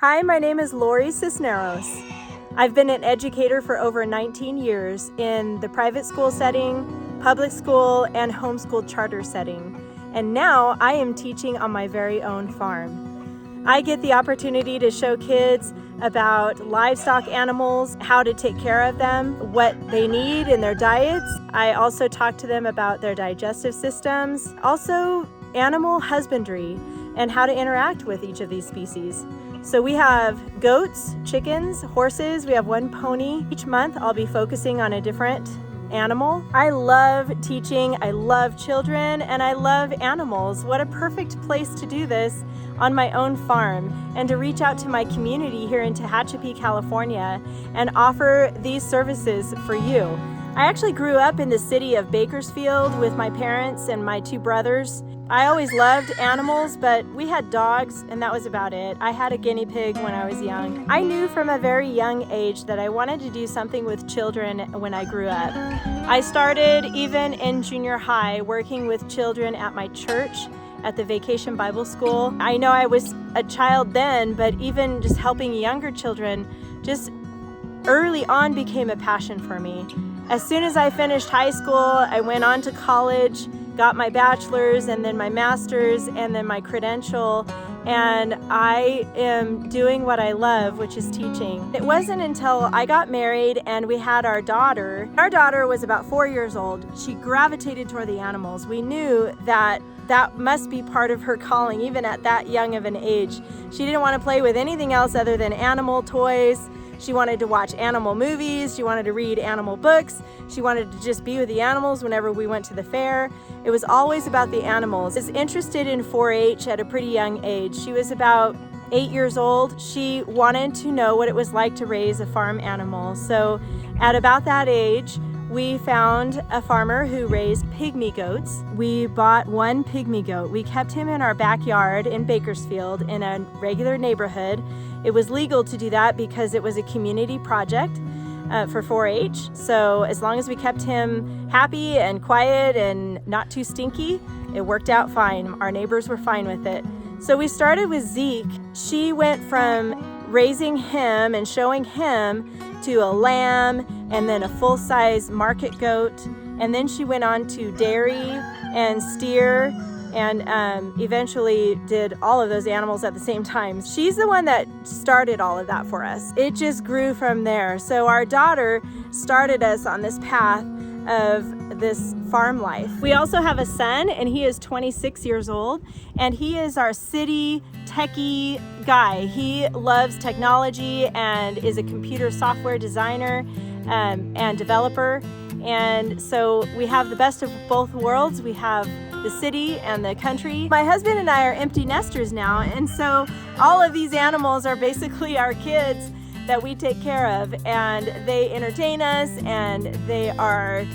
Hi, my name is Lori Cisneros. I've been an educator for over 19 years in the private school setting, public school, and homeschool charter setting. And now I am teaching on my very own farm. I get the opportunity to show kids about livestock animals, how to take care of them, what they need in their diets. I also talk to them about their digestive systems, also animal husbandry and how to interact with each of these species. So we have goats, chickens, horses, we have one pony. Each month I'll be focusing on a different animal. I love teaching, I love children, and I love animals. What a perfect place to do this on my own farm and to reach out to my community here in Tehachapi, California and offer these services for you. I actually grew up in the city of Bakersfield with my parents and my two brothers. I always loved animals, but we had dogs and that was about it. I had a guinea pig when I was young. I knew from a very young age that I wanted to do something with children when I grew up. I started even in junior high working with children at my church at the Vacation Bible School. I know I was a child then, but even just helping younger children just early on became a passion for me. As soon as I finished high school, I went on to college, got my bachelor's and then my master's and then my credential, and I am doing what I love, which is teaching. It wasn't until I got married and we had our daughter. Our daughter was about 4 years old. She gravitated toward the animals. We knew that must be part of her calling, even at that young of an age. She didn't want to play with anything else other than animal toys. She wanted to watch animal movies. She wanted to read animal books. She wanted to just be with the animals whenever we went to the fair. It was always about the animals. She was interested in 4-H at a pretty young age. She was about 8 years old. She wanted to know what it was like to raise a farm animal. So at about that age, we found a farmer who raised pygmy goats. We bought one pygmy goat. We kept him in our backyard in Bakersfield in a regular neighborhood. It was legal to do that because it was a community project for 4-H. So as long as we kept him happy and quiet and not too stinky, it worked out fine. Our neighbors were fine with it. So we started with Zeke. She went from raising him and showing him to a lamb and then a full-size market goat. And then she went on to dairy and steer and eventually did all of those animals at the same time. She's the one that started all of that for us. It just grew from there. So our daughter started us on this path of this farm life. We also have a son, and he is 26 years old, and he is our city techie guy. He loves technology and is a computer software designer and developer. And so we have the best of both worlds. We have the city and the country. My husband and I are empty nesters now, and so all of these animals are basically our kids that we take care of, and they entertain us, and they are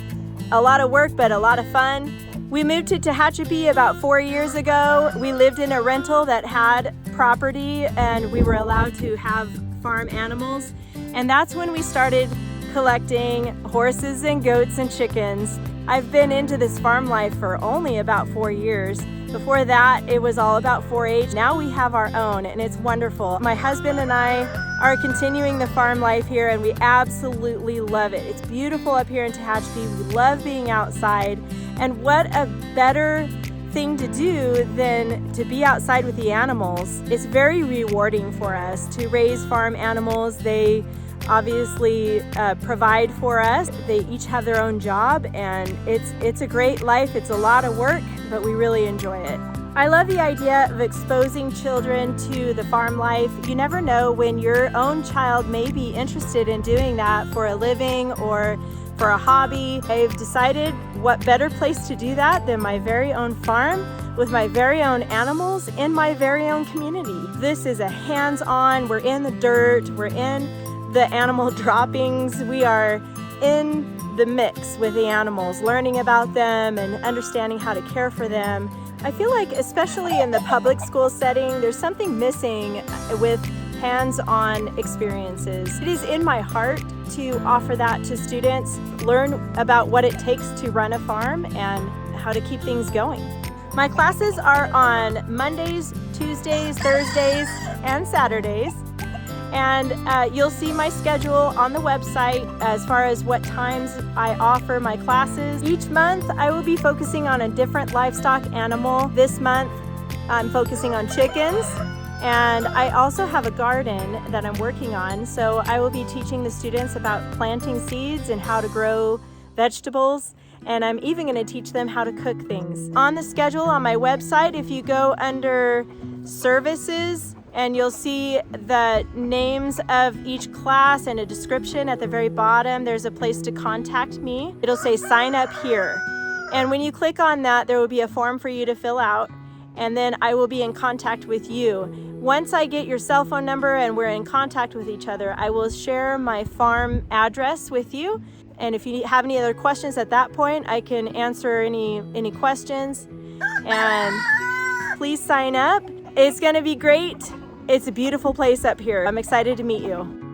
a lot of work but a lot of fun. We moved to Tehachapi about 4 years ago. We lived in a rental that had property and we were allowed to have farm animals, and that's when we started collecting horses and goats and chickens. I've been into this farm life for only about 4 years. Before that, it was all about 4-H. Now we have our own, and it's wonderful. My husband and I are continuing the farm life here, and we absolutely love it. It's beautiful up here in Tehachapi. We love being outside, and what a better thing to do than to be outside with the animals. It's very rewarding for us to raise farm animals. They obviously provide for us. They each have their own job, and it's a great life. It's a lot of work, but we really enjoy it. I love the idea of exposing children to the farm life. You never know when your own child may be interested in doing that for a living or for a hobby. I've decided what better place to do that than my very own farm with my very own animals in my very own community. This is a hands-on, we're in the dirt, we're in the animal droppings. We are in the mix with the animals, learning about them and understanding how to care for them. I feel like, especially in the public school setting, there's something missing with hands-on experiences. It is in my heart to offer that to students, learn about what it takes to run a farm and how to keep things going. My classes are on Mondays, Tuesdays, Thursdays, and Saturdays. And you'll see my schedule on the website as far as what times I offer my classes. Each month I will be focusing on a different livestock animal. This month I'm focusing on chickens, and I also have a garden that I'm working on, so I will be teaching the students about planting seeds and how to grow vegetables, and I'm even going to teach them how to cook things. On the schedule on my website, if you go under services, and you'll see the names of each class and a description at the very bottom, there's a place to contact me. It'll say sign up here. And when you click on that, there will be a form for you to fill out, and then I will be in contact with you. Once I get your cell phone number and we're in contact with each other, I will share my farm address with you. And if you have any other questions at that point, I can answer any questions. And please sign up. It's gonna be great. It's a beautiful place up here. I'm excited to meet you.